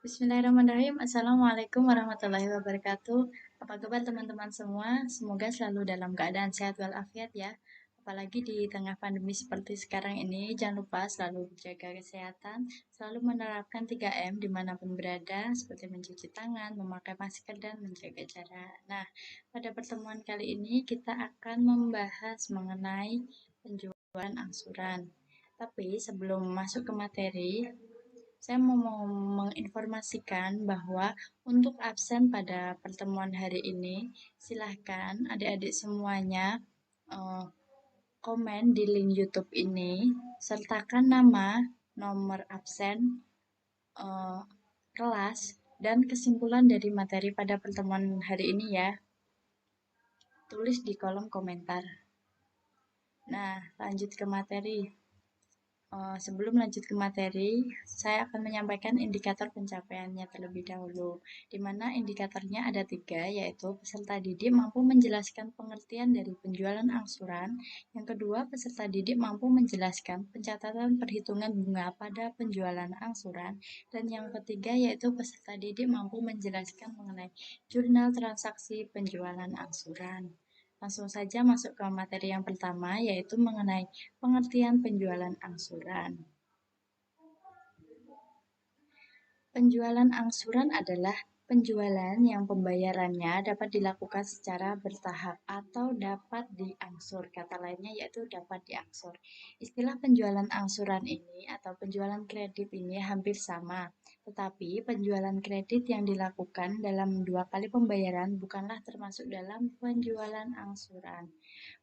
Bismillahirrahmanirrahim. Assalamualaikum warahmatullahi wabarakatuh. Apa kabar teman-teman semua? Semoga selalu dalam keadaan sehat walafiat ya. Apalagi di tengah pandemi seperti sekarang ini, jangan lupa selalu jaga kesehatan, selalu menerapkan 3M dimanapun berada, seperti mencuci tangan, memakai masker, dan menjaga jarak. Nah, pada pertemuan kali ini kita akan membahas mengenai penjualan angsuran. Tapi sebelum masuk ke materi, saya mau menginformasikan bahwa untuk absen pada pertemuan hari ini, silahkan adik-adik semuanya eh, komen di link YouTube ini, sertakan nama, nomor absen, eh, kelas, dan kesimpulan dari materi pada pertemuan hari ini ya. Tulis di kolom komentar. Nah, lanjut ke materi. Sebelum lanjut ke materi, saya akan menyampaikan indikator pencapaiannya terlebih dahulu, di mana indikatornya ada 3, yaitu peserta didik mampu menjelaskan pengertian dari penjualan angsuran, yang kedua peserta didik mampu menjelaskan pencatatan perhitungan bunga pada penjualan angsuran, dan yang ketiga yaitu peserta didik mampu menjelaskan mengenai jurnal transaksi penjualan angsuran. Langsung saja masuk ke materi yang pertama, yaitu mengenai pengertian penjualan angsuran. Penjualan angsuran adalah penjualan yang pembayarannya dapat dilakukan secara bertahap atau dapat diangsur. Kata lainnya yaitu dapat diangsur. Istilah penjualan angsuran ini atau penjualan kredit ini hampir sama. Tetapi penjualan kredit yang dilakukan dalam 2 kali pembayaran bukanlah termasuk dalam penjualan angsuran.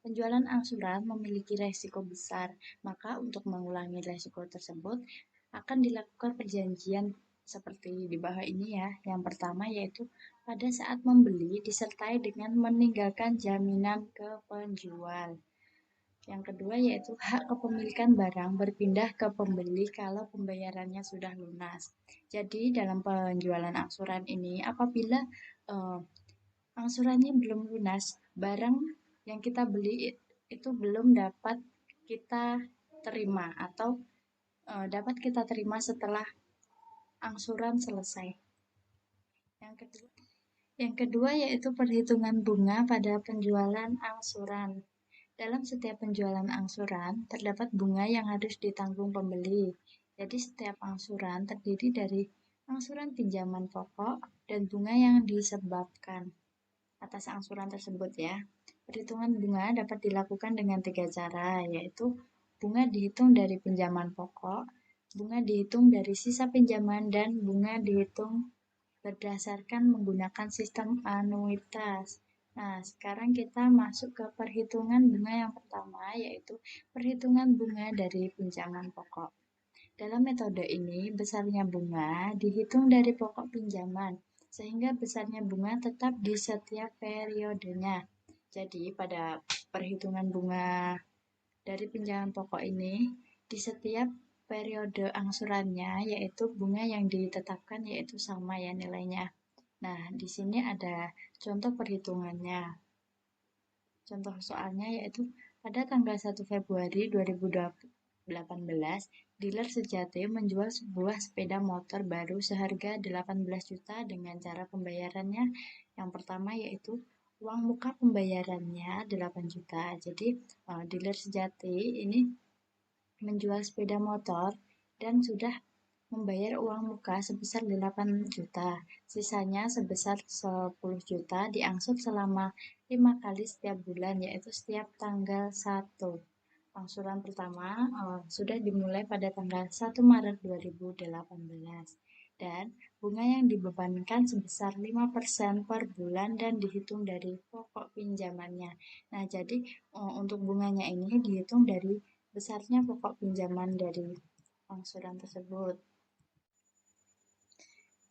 Penjualan angsuran memiliki resiko besar, maka untuk mengurangi resiko tersebut akan dilakukan perjanjian seperti di bawah ini ya. Yang pertama yaitu pada saat membeli disertai dengan meninggalkan jaminan ke penjual. Yang kedua yaitu hak kepemilikan barang berpindah ke pembeli kalau pembayarannya sudah lunas. Jadi dalam penjualan angsuran ini apabila angsurannya belum lunas, barang yang kita beli itu belum dapat kita terima atau dapat kita terima setelah angsuran selesai. Yang kedua yaitu perhitungan bunga pada penjualan angsuran. Dalam setiap penjualan angsuran, terdapat bunga yang harus ditanggung pembeli. Jadi setiap angsuran terdiri dari angsuran pinjaman pokok dan bunga yang disebabkan atas angsuran tersebut ya. Perhitungan bunga dapat dilakukan dengan 3 cara, yaitu bunga dihitung dari pinjaman pokok, bunga dihitung dari sisa pinjaman, dan bunga dihitung berdasarkan menggunakan sistem anuitas. Nah, sekarang kita masuk ke perhitungan bunga yang pertama, yaitu perhitungan bunga dari pinjaman pokok. Dalam metode ini, besarnya bunga dihitung dari pokok pinjaman, sehingga besarnya bunga tetap di setiap periodenya. Jadi, pada perhitungan bunga dari pinjaman pokok ini, di setiap periode angsurannya, yaitu bunga yang ditetapkan yaitu sama ya nilainya. Nah, di sini ada contoh perhitungannya. Contoh soalnya yaitu pada tanggal 1 Februari 2018, dealer Sejati menjual sebuah sepeda motor baru seharga 18 juta dengan cara pembayarannya yang pertama yaitu uang muka pembayarannya 8 juta. Jadi, dealer Sejati ini menjual sepeda motor dan sudah membayar uang muka sebesar 8 juta. Sisanya sebesar 10 juta diangsur selama 5 kali setiap bulan, yaitu setiap tanggal 1. Angsuran pertama sudah dimulai pada tanggal 1 Maret 2018. Dan bunga yang dibebankan sebesar 5% per bulan dan dihitung dari pokok pinjamannya. Nah, jadi untuk bunganya ini dihitung dari besarnya pokok pinjaman dari angsuran tersebut.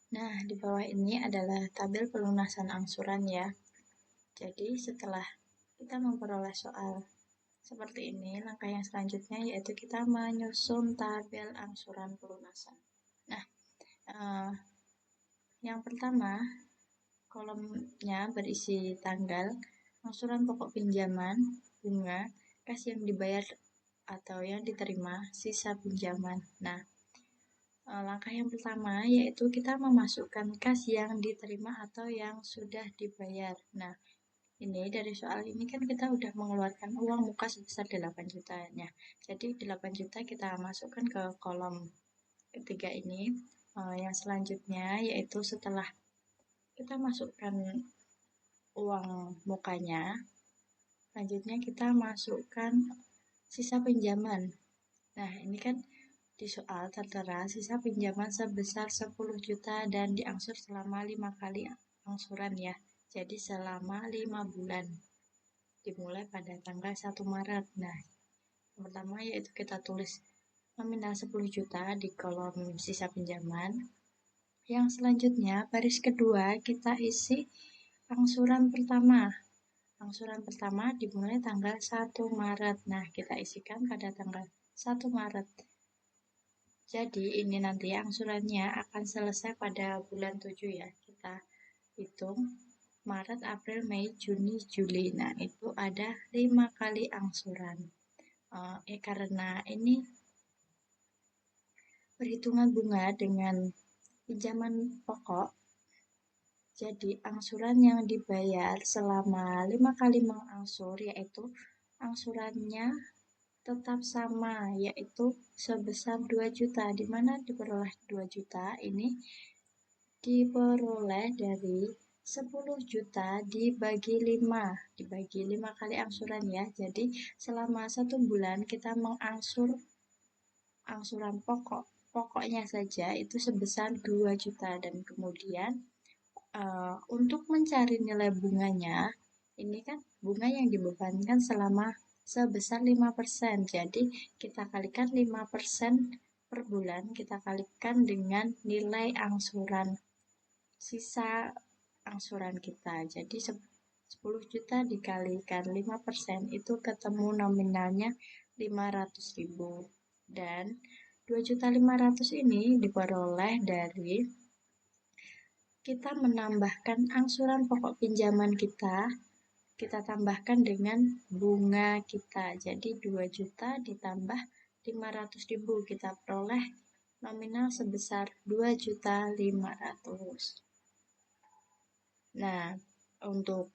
Nah, di bawah ini adalah tabel pelunasan angsuran ya. Jadi, setelah kita memperoleh soal seperti ini, langkah yang selanjutnya yaitu kita menyusun tabel angsuran pelunasan. Nah, yang pertama, kolomnya berisi tanggal, angsuran pokok pinjaman, bunga, kas yang dibayar atau yang diterima, sisa pinjaman. Nah, Langkah yang pertama yaitu kita memasukkan kas yang diterima atau yang sudah dibayar. Nah, ini dari soal ini kan kita udah mengeluarkan uang muka sebesar 8 jutanya. Jadi 8 juta kita masukkan ke kolom ketiga ini. Yang selanjutnya yaitu setelah kita masukkan uang mukanya, selanjutnya kita masukkan sisa pinjaman. Nah, ini kan di soal tertera sisa pinjaman sebesar 10 juta dan diangsur selama 5 kali angsuran ya. Jadi selama 5 bulan. Dimulai pada tanggal 1 Maret. Nah, yang pertama yaitu kita tulis nominal 10 juta di kolom sisa pinjaman. Yang selanjutnya, baris kedua kita isi angsuran pertama. Angsuran pertama dimulai tanggal 1 Maret. Nah, kita isikan pada tanggal 1 Maret. Jadi, ini nanti angsurannya akan selesai pada bulan 7 ya. Kita hitung Maret, April, Mei, Juni, Juli. Nah, itu ada 5 kali angsuran. Karena ini perhitungan bunga dengan pinjaman pokok, jadi angsuran yang dibayar selama 5 kali mengangsur yaitu angsurannya tetap sama, yaitu sebesar 2 juta, di mana diperoleh 2 juta ini diperoleh dari 10 juta dibagi 5 kali angsuran ya. Jadi selama 1 bulan kita mengangsur angsuran pokoknya saja itu sebesar 2 juta dan kemudian untuk mencari nilai bunganya, ini kan bunga yang dibebankan selama sebesar 5%. Jadi kita kalikan 5% per bulan, kita kalikan dengan nilai angsuran sisa angsuran kita. Jadi 10 juta dikalikan 5% itu ketemu nominalnya 500.000. Dan 2.500.000 ini diperoleh dari kita menambahkan angsuran pokok pinjaman kita tambahkan dengan bunga kita. Jadi 2 juta ditambah 500.000 kita peroleh nominal sebesar 2.500.000. Nah, untuk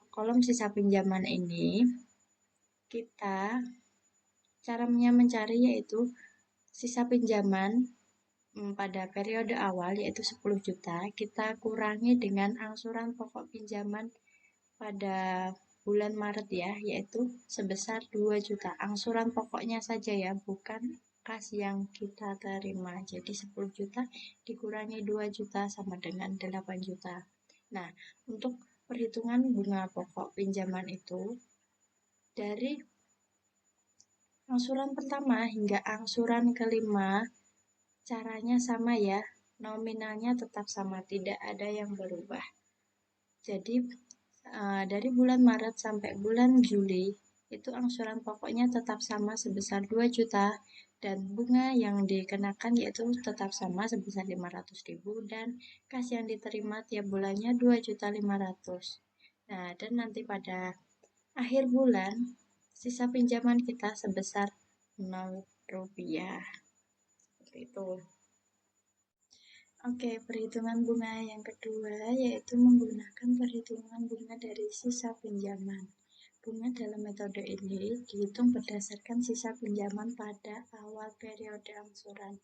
kolom sisa pinjaman ini kita caranya mencari yaitu sisa pinjaman pada periode awal yaitu 10 juta kita kurangi dengan angsuran pokok pinjaman pada bulan Maret ya, yaitu sebesar 2 juta. Angsuran pokoknya saja ya, bukan kas yang kita terima. Jadi 10 juta dikurangi 2 juta sama dengan 8 juta. Nah, untuk perhitungan bunga pokok pinjaman itu dari angsuran pertama hingga angsuran kelima caranya sama ya, nominalnya tetap sama, tidak ada yang berubah. Jadi dari bulan Maret sampai bulan Juli itu angsuran pokoknya tetap sama sebesar 2 juta dan bunga yang dikenakan yaitu tetap sama sebesar 500.000 dan kas yang diterima tiap bulannya 2.500.000. Nah, dan nanti pada akhir bulan sisa pinjaman kita sebesar 0 rupiah. Seperti itu. Oke, perhitungan bunga yang kedua yaitu menggunakan perhitungan bunga dari sisa pinjaman. Bunga dalam metode ini dihitung berdasarkan sisa pinjaman pada awal periode angsuran.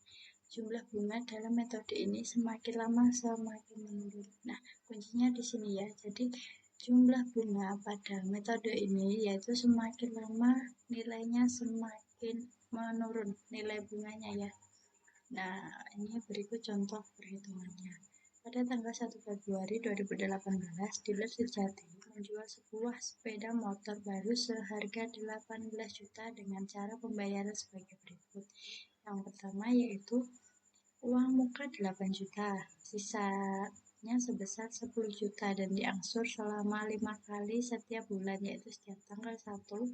Jumlah bunga dalam metode ini semakin lama semakin menurun. Nah, kuncinya di sini ya. Jadi, jumlah bunga pada metode ini yaitu semakin lama nilainya semakin menurun, nilai bunganya ya. Nah, ini berikut contoh perhitungannya. Pada tanggal 1 Februari 2018, dealer Sejati menjual sebuah sepeda motor baru seharga 18 juta dengan cara pembayaran sebagai berikut. Yang pertama yaitu uang muka 8 juta, sisanya sebesar 10 juta dan diangsur selama 5 kali setiap bulan yaitu setiap tanggal 1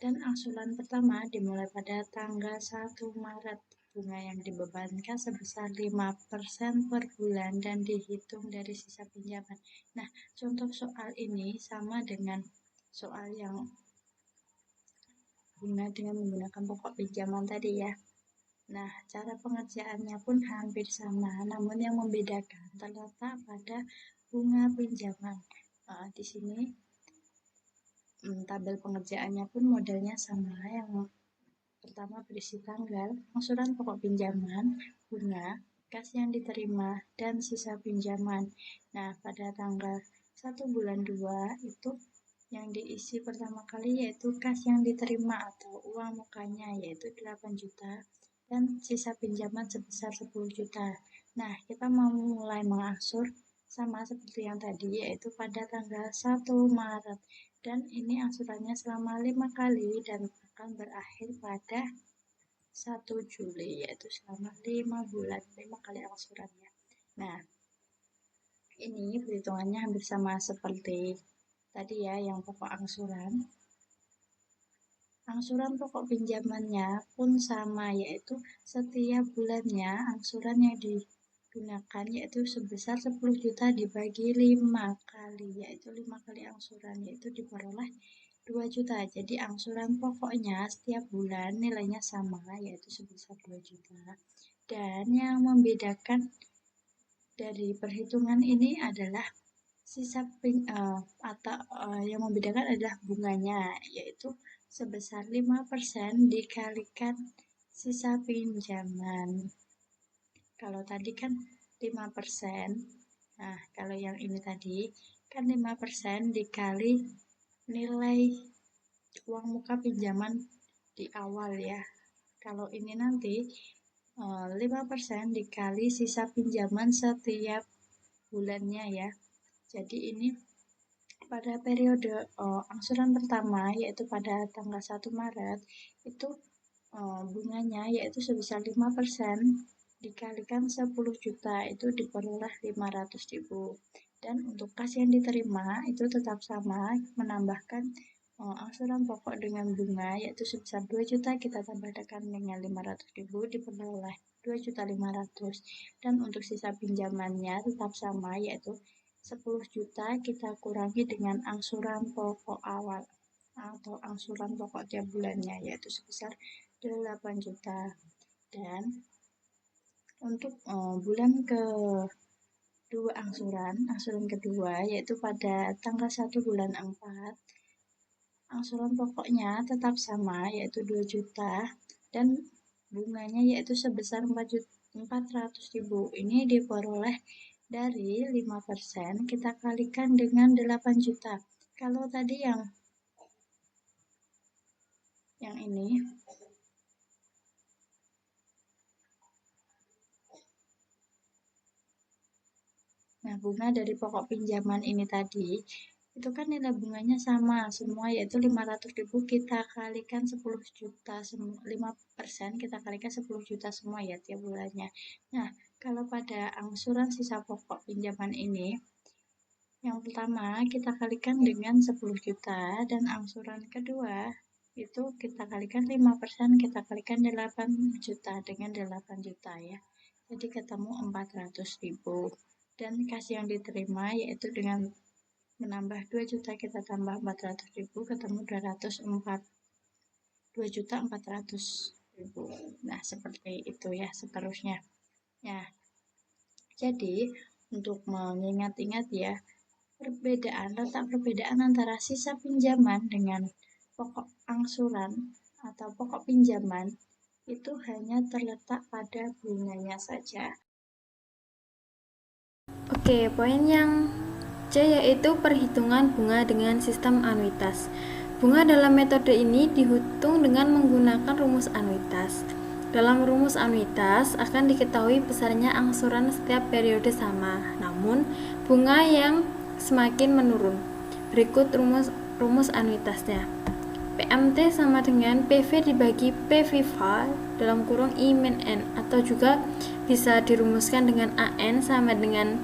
dan angsuran pertama dimulai pada tanggal 1 Maret. Bunga yang dibebankan sebesar 5% per bulan dan dihitung dari sisa pinjaman. Nah, contoh soal ini sama dengan soal yang bunga dengan menggunakan pokok pinjaman tadi ya. Nah, cara pengerjaannya pun hampir sama, namun yang membedakan terletak pada bunga pinjaman. Di sini tabel pengerjaannya pun modelnya sama. Yang pertama berisi tanggal, angsuran pokok pinjaman, bunga, kas yang diterima, dan sisa pinjaman. Nah, pada tanggal 1 bulan 2 itu yang diisi pertama kali yaitu kas yang diterima atau uang mukanya yaitu 8 juta dan sisa pinjaman sebesar 10 juta. Nah, kita mau mulai mengangsur sama seperti yang tadi yaitu pada tanggal 1 Maret dan ini angsurannya selama 5 kali dan akan berakhir pada 1 Juli yaitu selama 5 bulan, 5 kali angsurannya. Nah, ini perhitungannya hampir sama seperti tadi ya, yang pokok angsuran. Angsuran pokok pinjamannya pun sama, yaitu setiap bulannya angsuran yang digunakan yaitu sebesar 10 juta dibagi 5 kali, yaitu 5 kali angsuran, yaitu diperoleh 2 juta. Jadi angsuran pokoknya setiap bulan nilainya sama, yaitu sebesar 2 juta. Dan yang membedakan dari perhitungan ini adalah yang membedakan adalah bunganya, yaitu sebesar 5% dikalikan sisa pinjaman. Kalau tadi kan 5%, nah kalau yang ini tadi kan 5% dikali nilai uang muka pinjaman di awal ya. Kalau ini nanti 5% dikali sisa pinjaman setiap bulannya ya. Jadi ini pada periode angsuran pertama yaitu pada tanggal 1 Maret itu bunganya yaitu sebesar 5% dikalikan 10 juta itu diperoleh 500.000. Dan untuk kas yang diterima itu tetap sama, menambahkan angsuran pokok dengan bunga yaitu sebesar 2 juta kita tambahkan dengan 500.000 diperoleh 2.500.000. Dan untuk sisa pinjamannya tetap sama yaitu 10 juta kita kurangi dengan angsuran pokok awal atau angsuran pokok tiap bulannya yaitu sebesar 8 juta. Dan untuk bulan kedua angsuran kedua yaitu pada tanggal 1 bulan 4 angsuran pokoknya tetap sama yaitu 2 juta dan bunganya yaitu sebesar 400.000. Ini diperoleh dari 5% kita kalikan dengan 8 juta. Kalau tadi yang ini nah, bunga dari pokok pinjaman ini tadi itu kan nilai bunganya sama semua yaitu 500.000 kita kalikan 10 juta 5% kita kalikan 10 juta semua ya tiap bulannya. Nah, kalau pada angsuran sisa pokok pinjaman ini yang pertama kita kalikan dengan 10 juta dan angsuran kedua itu kita kalikan 5% kita kalikan 8 juta dengan 8 juta ya. Jadi ketemu 400.000. Dan kas yang diterima yaitu dengan menambah 2 juta kita tambah 400.000 ketemu 2.400.000. Nah, seperti itu ya seterusnya. Nah, jadi untuk mengingat-ingat ya, letak perbedaan antara sisa pinjaman dengan pokok angsuran atau pokok pinjaman itu hanya terletak pada bunganya saja. Oke, poin yang C yaitu perhitungan bunga dengan sistem anuitas. Bunga dalam metode ini dihitung dengan menggunakan rumus anuitas. Dalam rumus anuitas akan diketahui besarnya angsuran setiap periode sama, namun bunga yang semakin menurun. Berikut rumus anuitasnya. PMT sama dengan PV dibagi PViva dalam kurung I min N, atau juga bisa dirumuskan dengan AN sama dengan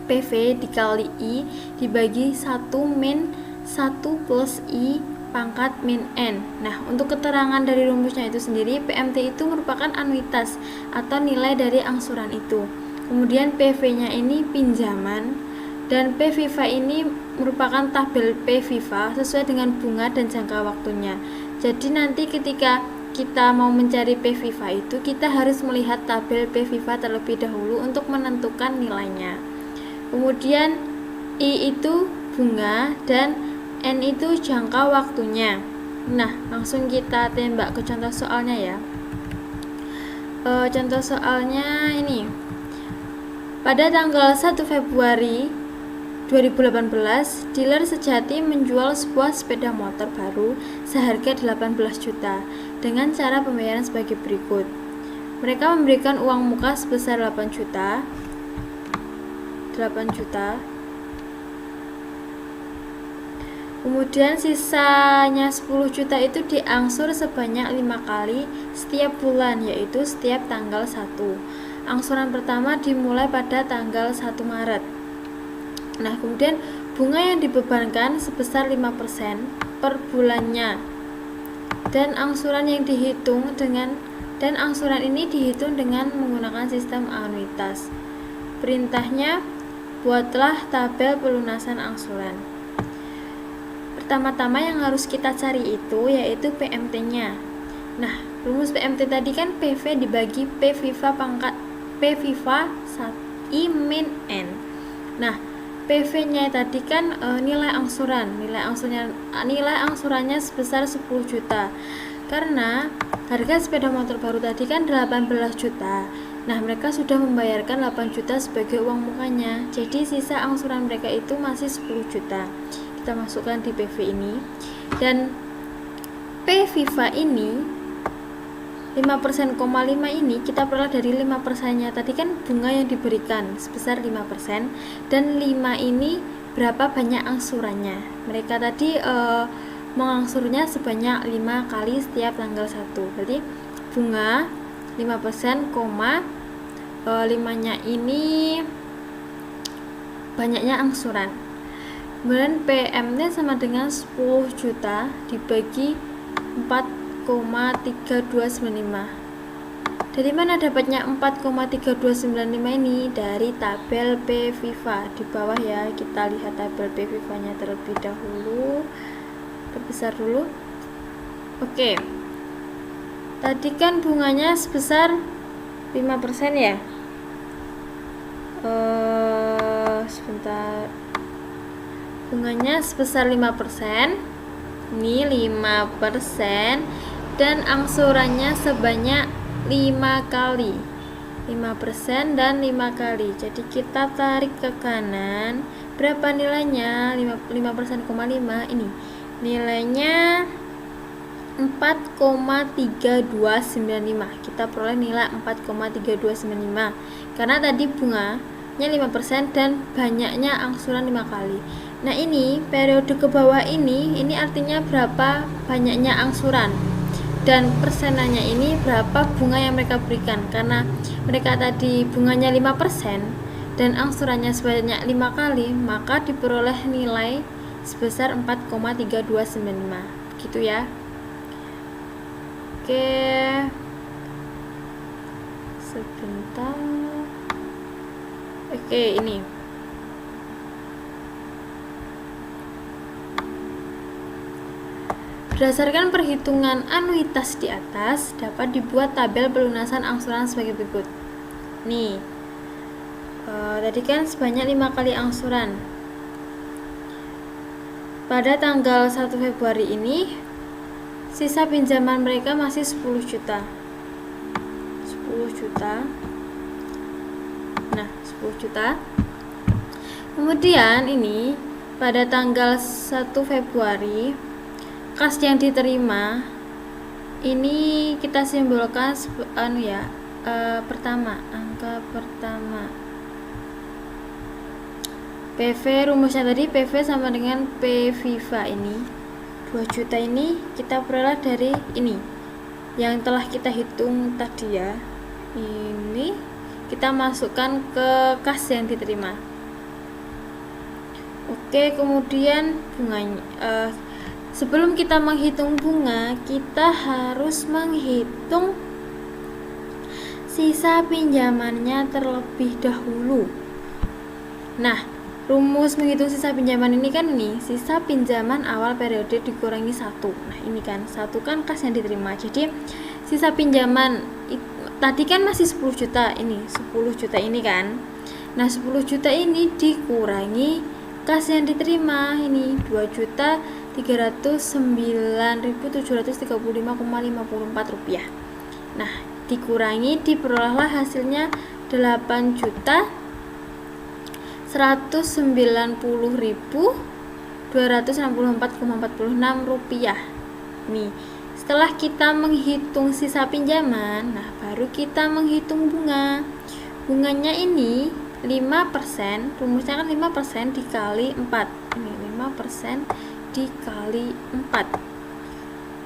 PV dikali I dibagi 1 min 1 plus I pangkat min N. Nah, untuk keterangan dari rumusnya itu sendiri, PMT itu merupakan anuitas atau nilai dari angsuran itu. Kemudian PV-nya ini pinjaman dan PViva ini merupakan tabel PViva sesuai dengan bunga dan jangka waktunya. Jadi nanti ketika kita mau mencari P Viva itu, kita harus melihat tabel P Viva terlebih dahulu untuk menentukan nilainya. Kemudian I itu bunga dan N itu jangka waktunya. Nah, langsung kita tembak ke contoh soalnya ya. Contoh soalnya ini. Pada tanggal 1 Februari 2018, dealer Sejati menjual sebuah sepeda motor baru seharga 18 juta dengan cara pembayaran sebagai berikut. Mereka memberikan uang muka sebesar 8 juta. Kemudian sisanya 10 juta itu diangsur sebanyak 5 kali setiap bulan, yaitu setiap tanggal 1. Angsuran pertama dimulai pada tanggal 1 Maret. Nah, kemudian bunga yang dibebankan sebesar 5% per bulannya. Dan angsuran ini dihitung dengan menggunakan sistem anuitas. Perintahnya, buatlah tabel pelunasan angsuran. Pertama-tama yang harus kita cari itu yaitu PMT-nya. Nah, rumus PMT tadi kan PV dibagi P Viva pangkat P Viva I min N. Nah, PV-nya tadi kan nilai angsurannya sebesar 10 juta. Karena harga sepeda motor baru tadi kan 18 juta. Nah, mereka sudah membayarkan 8 juta sebagai uang mukanya. Jadi sisa angsuran mereka itu masih 10 juta. Kita masukkan di PV ini. Dan P Viva ini 5%,5 ini kita peroleh dari 5%-nya. Tadi kan bunga yang diberikan sebesar 5% dan 5 ini berapa banyak angsurannya. Mereka tadi mengangsurnya sebanyak 5 kali setiap tanggal 1. Berarti bunga 5%, 5-nya ini banyaknya angsuran. Kemudian PM-nya sama dengan 10 juta dibagi 4,3295. Dari mana dapatnya 4,3295 ini? Dari tabel P Viva di bawah ya. Kita lihat tabel P Viva-nya terlebih dahulu. Perbesar dulu. Oke. Tadi kan bunganya sebesar 5% ya. Sebentar. Bunganya sebesar 5%. Ini 5% dan angsurannya sebanyak 5 kali. 5% dan 5 kali. Jadi kita tarik ke kanan. Berapa nilainya? 5%,5 ini. Nilainya 4,3295. Kita peroleh nilai 4,3295. Karena tadi bunganya 5% dan banyaknya angsuran 5 kali. Nah, ini periode ke bawah ini artinya berapa banyaknya angsuran. Dan persenannya ini berapa bunga yang mereka berikan. Karena mereka tadi bunganya 5% dan angsurannya sebanyak 5 kali, maka diperoleh nilai sebesar 4,3295. Gitu ya. Oke. Sebentar. Oke, ini. Berdasarkan perhitungan anuitas di atas, dapat dibuat tabel pelunasan angsuran sebagai berikut. Nih, tadi kan sebanyak 5 kali angsuran. Pada tanggal 1 Februari ini, sisa pinjaman mereka masih 10 juta. 10 juta. Nah, 10 juta. Kemudian ini, pada tanggal 1 Februari, kas yang diterima ini kita simbolkan pertama, angka pertama. PV rumusnya tadi PV sama dengan P Viva ini. 2 juta ini kita peroleh dari ini yang telah kita hitung tadi ya. Ini kita masukkan ke kas yang diterima. Oke, kemudian bunganya sebelum kita menghitung bunga, kita harus menghitung sisa pinjamannya terlebih dahulu. Nah, rumus menghitung sisa pinjaman ini kan sisa pinjaman awal periode dikurangi 1. Nah, ini kan 1 kan kas yang diterima. Jadi sisa pinjaman tadi kan masih 10 juta, ini 10 juta ini kan. Nah, 10 juta ini dikurangi kas yang diterima ini 2.309.735,54 rupiah. Nah, dikurangi, diperolehlah hasilnya 8.190.264,46 rupiah. Nih, setelah kita menghitung sisa pinjaman, nah baru kita menghitung bunga. Bunganya ini 5%, rumusnya kan 5% dikali 4. Ini 5% dikali 4.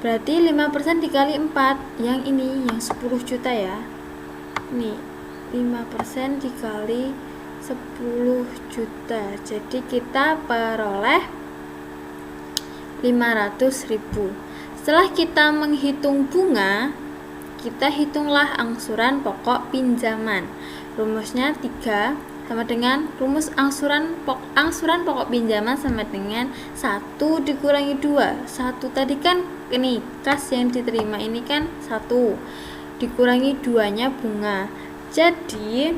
Berarti 5% dikali 4 yang ini, yang 10 juta ya. Nih, 5% dikali 10 juta. Jadi kita peroleh 500.000. Setelah kita menghitung bunga, kita hitunglah angsuran pokok pinjaman. Rumusnya 3 sama dengan rumus angsuran pokok pinjaman sama dengan 1 dikurangi 2. 1 tadi kan ini kas yang diterima ini kan 1 dikurangi 2-nya bunga. Jadi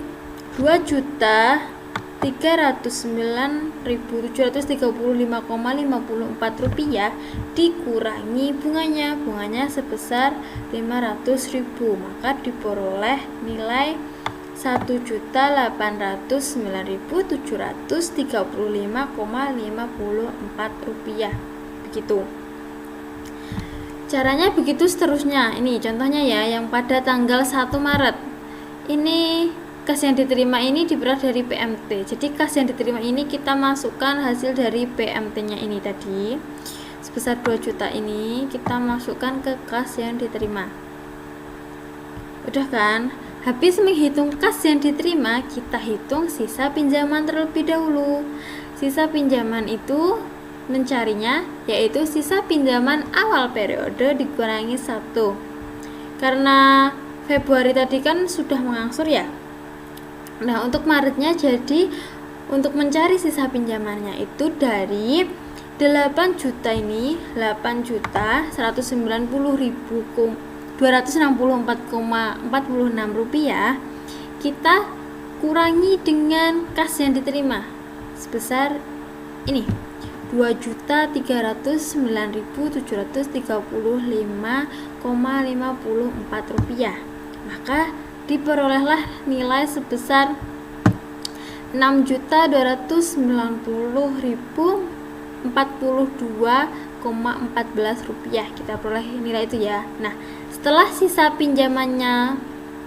2.309.735,54 rupiah dikurangi bunganya. Bunganya sebesar 500.000, maka diperoleh nilai 1.809.735,54 rupiah. Begitu. Caranya begitu seterusnya. Ini contohnya ya, yang pada tanggal 1 Maret. Ini kas yang diterima ini diperoleh dari PMT. Jadi kas yang diterima ini kita masukkan hasil dari PMT-nya ini tadi. Sebesar 2 juta ini kita masukkan ke kas yang diterima. Udah kan? Habis menghitung kas yang diterima, kita hitung sisa pinjaman terlebih dahulu. Sisa pinjaman itu mencarinya yaitu sisa pinjaman awal periode dikurangi 1. Karena Februari tadi kan sudah mengangsur ya. Nah, untuk Maretnya, jadi untuk mencari sisa pinjamannya itu dari 8 juta ini, 8.190.264,46 rupiah kita kurangi dengan kas yang diterima sebesar ini 2.309.735,54 rupiah. Maka diperolehlah nilai sebesar 6.290.042,14 rupiah. Kita peroleh nilai itu ya. Nah, setelah sisa pinjamannya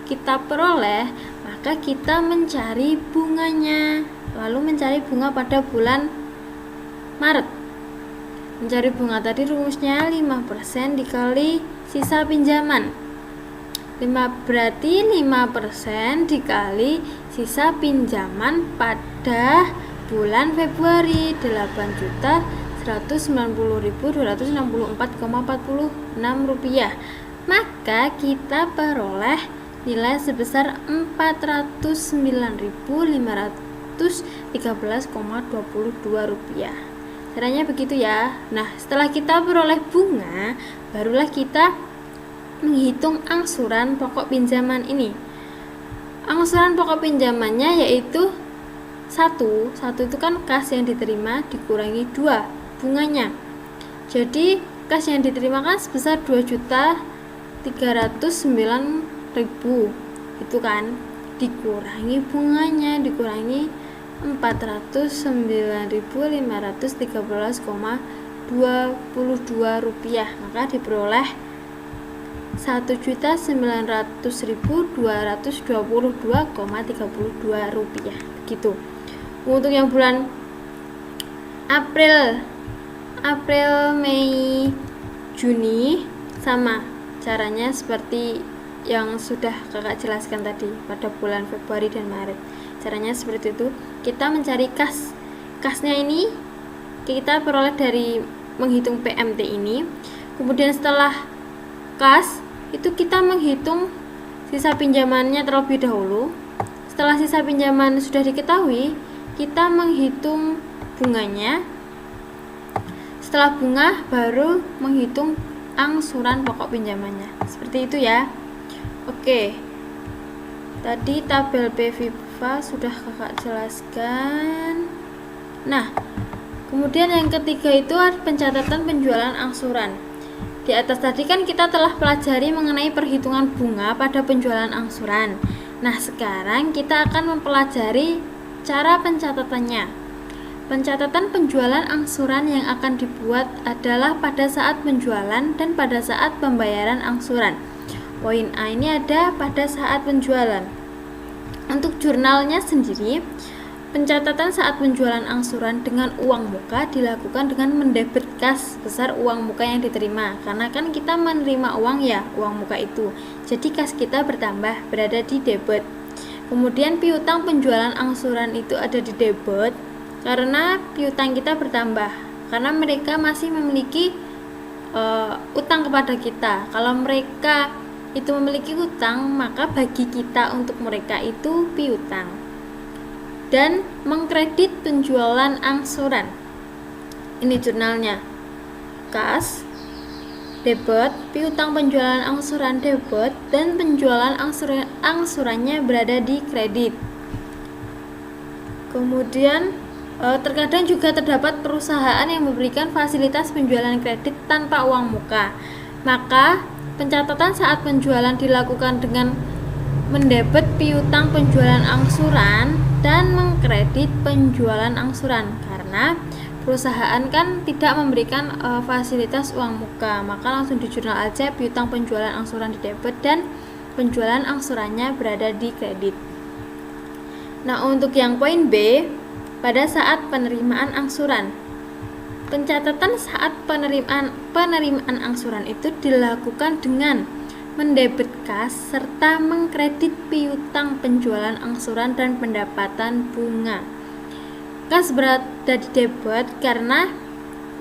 kita peroleh, maka kita mencari bunganya. Lalu mencari bunga pada bulan Maret. Mencari bunga tadi rumusnya 5% dikali sisa pinjaman. Berarti 5% dikali sisa pinjaman pada bulan Februari 8.190.264,46 rupiah. Maka kita peroleh nilai sebesar 409.513,22 rupiah. Caranya begitu ya. Nah, setelah kita peroleh bunga, barulah kita menghitung angsuran pokok pinjaman ini. Angsuran pokok pinjamannya yaitu 1 itu kan kas yang diterima dikurangi 2 bunganya. Jadi kas yang diterima kan sebesar 2.309.000 itu kan, dikurangi bunganya, dikurangi 409.513,22 rupiah, maka diperoleh 1.909.222,32 rupiah. Begitu. Untuk yang bulan April, Mei, Juni sama caranya seperti yang sudah kakak jelaskan tadi pada bulan Februari dan Maret. Caranya seperti itu. Kita mencari kasnya ini kita peroleh dari menghitung PMT ini. Kemudian setelah kas itu kita menghitung sisa pinjamannya terlebih dahulu. Setelah sisa pinjaman sudah diketahui, kita menghitung bunganya. Setelah bunga baru menghitung angsuran pokok pinjamannya. Seperti itu ya. Oke. Tadi tabel PVIPA sudah kakak jelaskan. Nah, kemudian yang ketiga itu ada pencatatan penjualan angsuran. Di atas tadi kan kita telah pelajari mengenai perhitungan bunga pada penjualan angsuran. Nah, sekarang kita akan mempelajari cara pencatatannya. Pencatatan penjualan angsuran yang akan dibuat adalah pada saat penjualan dan pada saat pembayaran angsuran. Poin A ini ada pada saat penjualan. Untuk jurnalnya sendiri, pencatatan saat penjualan angsuran dengan uang muka dilakukan dengan mendebit kas besar uang muka yang diterima. Karena kan kita menerima uang ya, uang muka itu. Jadi kas kita bertambah, berada di debit. Kemudian piutang penjualan angsuran itu ada di debit karena piutang kita bertambah. Karena mereka masih memiliki utang kepada kita. Kalau mereka itu memiliki utang, maka bagi kita untuk mereka itu piutang. Dan mengkredit penjualan angsuran. Ini jurnalnya. Kas, debit, piutang penjualan angsuran debit, dan penjualan angsurannya berada di kredit. Kemudian terkadang juga terdapat perusahaan yang memberikan fasilitas penjualan kredit tanpa uang muka. Maka pencatatan saat penjualan dilakukan dengan mendebit piutang penjualan angsuran dan mengkredit penjualan angsuran, karena perusahaan kan tidak memberikan fasilitas uang muka, maka langsung di jurnal aja piutang penjualan angsuran di debit dan penjualan angsurannya berada di kredit. Nah, untuk yang poin B, pada saat penerimaan angsuran, pencatatan saat penerimaan angsuran itu dilakukan dengan mendebit kas serta mengkredit piutang penjualan angsuran dan pendapatan bunga. Kas berada di debit karena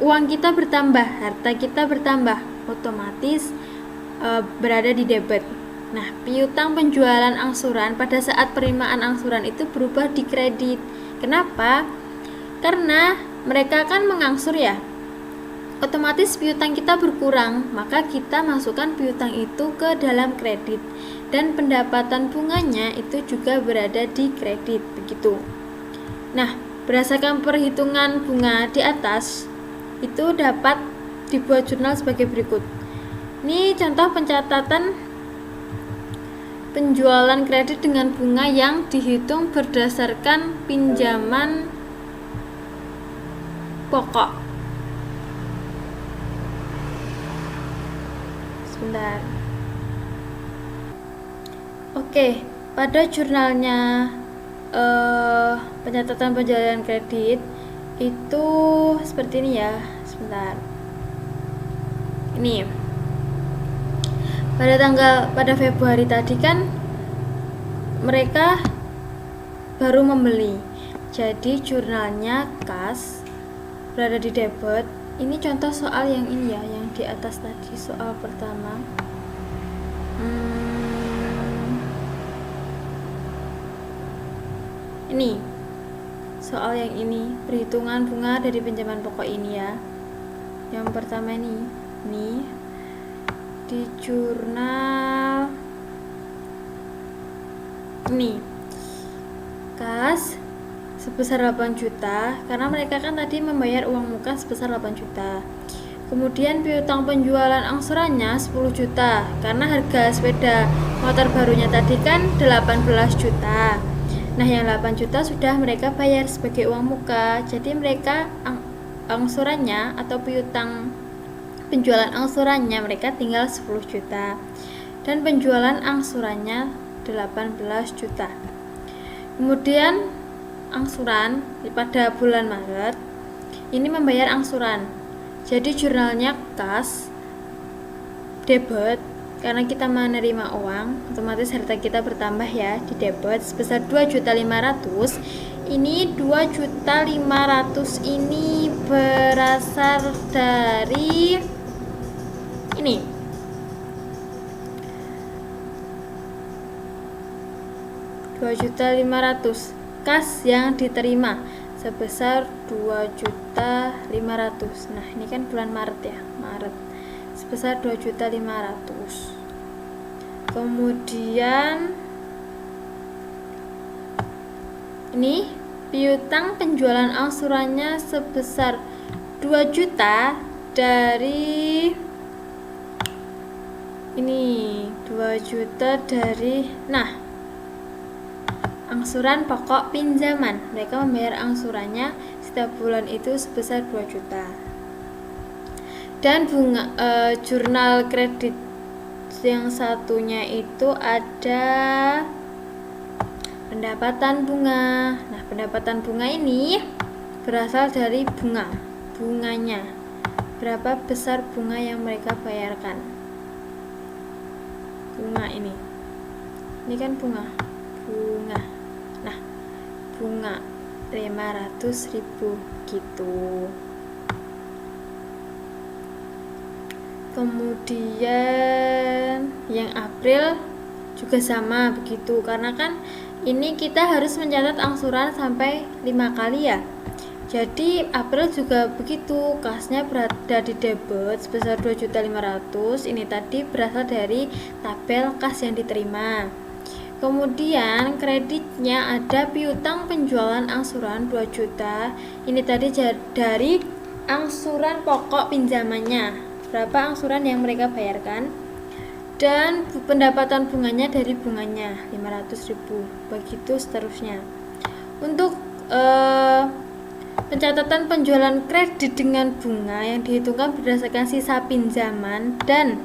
uang kita bertambah, harta kita bertambah, otomatis berada di debit. Nah, piutang penjualan angsuran pada saat penerimaan angsuran itu berubah di kredit. Kenapa? Karena mereka kan mengangsur ya, otomatis piutang kita berkurang, maka kita masukkan piutang itu ke dalam kredit dan pendapatan bunganya itu juga berada di kredit, begitu. Nah, berdasarkan perhitungan bunga di atas itu dapat dibuat jurnal sebagai berikut. Ini contoh pencatatan penjualan kredit dengan bunga yang dihitung berdasarkan pinjaman pokok. Sebentar. Oke, pada jurnalnya pencatatan penjualan kredit itu seperti ini ya. Sebentar. Ini pada Februari tadi kan mereka baru membeli, jadi jurnalnya kas berada di debit. Ini contoh soal yang ini ya, yang di atas tadi, soal pertama. Ini soal yang ini, perhitungan bunga dari pinjaman pokok ini ya. Yang pertama ini di jurnal ini, kas sebesar 8 juta karena mereka kan tadi membayar uang muka sebesar 8 juta. Kemudian piutang penjualan angsurannya 10 juta karena harga sepeda motor barunya tadi kan 18 juta. Nah, yang 8 juta sudah mereka bayar sebagai uang muka, jadi mereka angsurannya atau piutang penjualan angsurannya mereka tinggal 10 juta dan penjualan angsurannya 18 juta. Kemudian angsuran pada bulan Maret ini membayar angsuran, jadi jurnalnya kas debit karena kita menerima uang, otomatis harta kita bertambah ya di debit sebesar 2.500.000. Ini 2.500.000 ini berasal dari ini 2.500.000 kas yang diterima sebesar 2.500.000. Nah, ini kan bulan Maret ya, Maret sebesar 2.500.000. Kemudian ini piutang penjualan angsurannya sebesar 2 juta dari ini 2 juta dari angsuran pokok pinjaman. Mereka membayar angsurannya setiap bulan itu sebesar 2 juta. Dan bunga jurnal kredit yang satunya itu ada pendapatan bunga. Nah, pendapatan bunga ini berasal dari bunganya. Berapa besar bunga yang mereka bayarkan? Bunga ini kan bunga. Nah, bunga 500.000 gitu. Kemudian yang April juga sama begitu, karena kan ini kita harus mencatat angsuran sampai 5 kali ya. Jadi April juga begitu, kasnya berada di debit sebesar 2.500.000. Ini tadi berasal dari tabel kas yang diterima. Kemudian kreditnya ada piutang penjualan angsuran 2 juta. Ini tadi dari angsuran pokok pinjamannya. Berapa angsuran yang mereka bayarkan, dan pendapatan bunganya dari bunganya 500.000, begitu seterusnya. Untuk pencatatan penjualan kredit dengan bunga yang dihitungkan berdasarkan sisa pinjaman, dan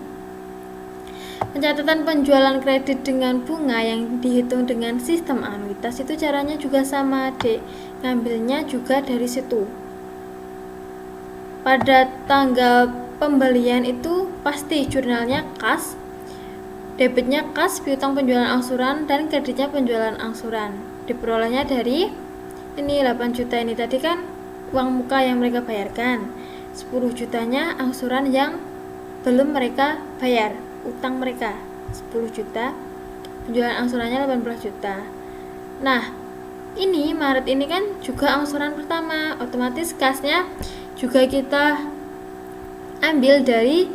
pencatatan penjualan kredit dengan bunga yang dihitung dengan sistem anuitas itu caranya juga sama, Dek. Ngambilnya juga dari situ. Pada tanggal pembelian itu pasti jurnalnya kas, debitnya kas, piutang penjualan angsuran, dan kreditnya penjualan angsuran. Diperolehnya dari ini 8 juta ini tadi kan uang muka yang mereka bayarkan, 10 jutanya angsuran yang belum mereka bayar, utang mereka 10 juta, penjualan angsurannya 18 juta. Nah, ini Maret ini kan juga angsuran pertama, otomatis kasnya juga kita ambil dari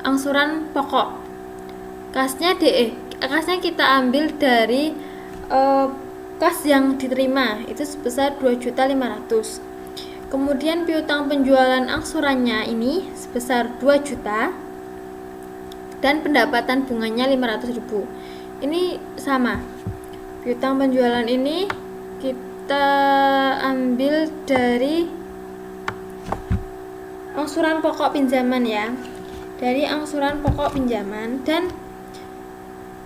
angsuran pokok. Kasnya kita ambil dari kas yang diterima itu sebesar 2.500.000. Kemudian piutang penjualan angsurannya ini sebesar 2 juta dan pendapatan bunganya 500.000. Ini sama. Piutang penjualan ini kita ambil dari angsuran pokok pinjaman ya, dari angsuran pokok pinjaman, dan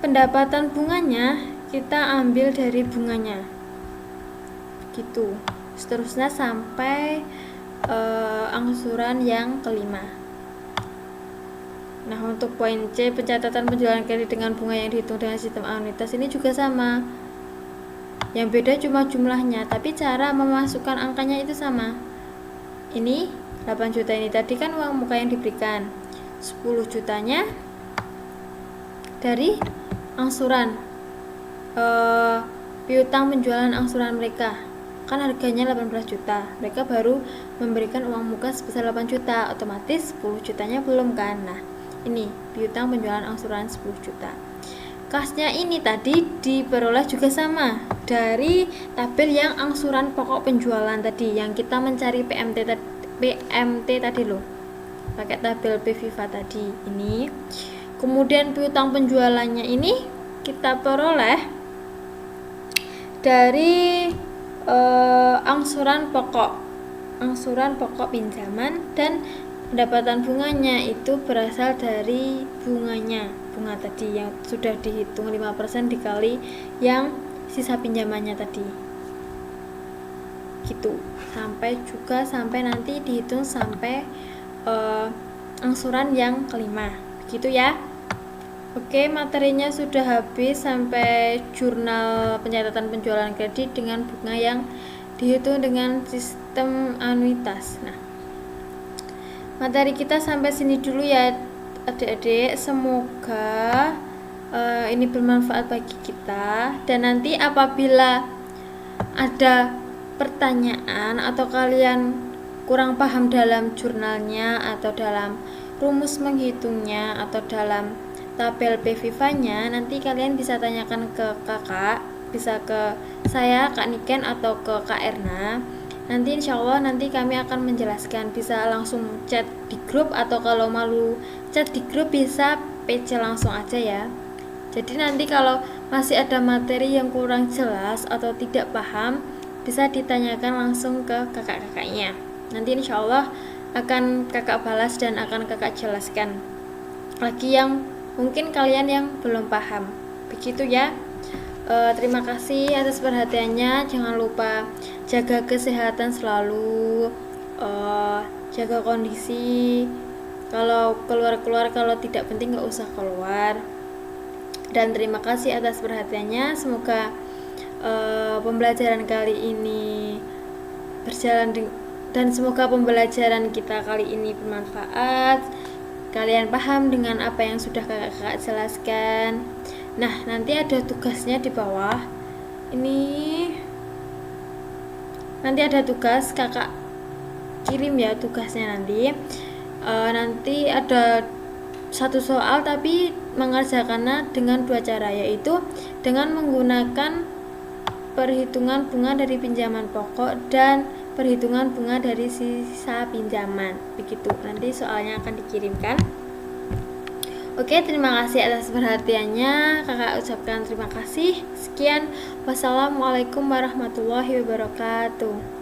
pendapatan bunganya kita ambil dari bunganya gitu, seterusnya sampai angsuran yang kelima. Nah, untuk poin C, pencatatan penjualan kredit dengan bunga yang dihitung dengan sistem anuitas ini juga sama, yang beda cuma jumlahnya, tapi cara memasukkan angkanya itu sama. Ini 8 juta ini tadi kan uang muka yang diberikan, 10 jutanya dari angsuran piutang penjualan angsuran mereka, kan harganya 18 juta, mereka baru memberikan uang muka sebesar 8 juta, otomatis 10 jutanya belum kan. Nah, ini piutang penjualan angsuran 10 juta. Kasnya ini tadi diperoleh juga sama dari tabel yang angsuran pokok penjualan tadi, yang kita mencari PMT tadi loh, pakai tabel PViva tadi ini. Kemudian piutang penjualannya ini kita peroleh dari angsuran pokok pinjaman, dan pendapatan bunganya itu berasal dari bunga tadi yang sudah dihitung 5% dikali yang sisa pinjamannya tadi gitu, sampai nanti dihitung sampai angsuran yang kelima gitu ya. Oke, materinya sudah habis sampai jurnal pencatatan penjualan kredit dengan bunga yang dihitung dengan sistem anuitas. Nah, materi kita sampai sini dulu ya adik-adik, semoga ini bermanfaat bagi kita, dan nanti apabila ada pertanyaan atau kalian kurang paham dalam jurnalnya atau dalam rumus menghitungnya atau dalam tabel PViva-nya, nanti kalian bisa tanyakan ke kakak, bisa ke saya, Kak Niken, atau ke Kak Erna. Nanti insya Allah nanti kami akan menjelaskan, bisa langsung chat di grup, atau kalau malu chat di grup bisa PC langsung aja ya. Jadi nanti kalau masih ada materi yang kurang jelas atau tidak paham, bisa ditanyakan langsung ke kakak-kakaknya. Nanti insya Allah akan kakak balas dan akan kakak jelaskan lagi yang mungkin kalian yang belum paham. Begitu ya. Terima kasih atas perhatiannya. Jangan lupa jaga kesehatan selalu, jaga kondisi. Kalau keluar-keluar, kalau tidak penting nggak usah keluar. Dan terima kasih atas perhatiannya. Semoga pembelajaran kali ini berjalan dan semoga pembelajaran kita kali ini bermanfaat. Kalian paham dengan apa yang sudah kakak jelaskan. Nah, nanti ada tugasnya di bawah. Ini nanti ada tugas, kakak kirim ya tugasnya nanti. Nanti ada satu soal tapi mengerjakannya dengan dua cara, yaitu dengan menggunakan perhitungan bunga dari pinjaman pokok dan perhitungan bunga dari sisa pinjaman. Begitu, nanti soalnya akan dikirimkan. Oke, terima kasih atas perhatiannya. Kakak ucapkan terima kasih. Sekian, wassalamualaikum warahmatullahi wabarakatuh.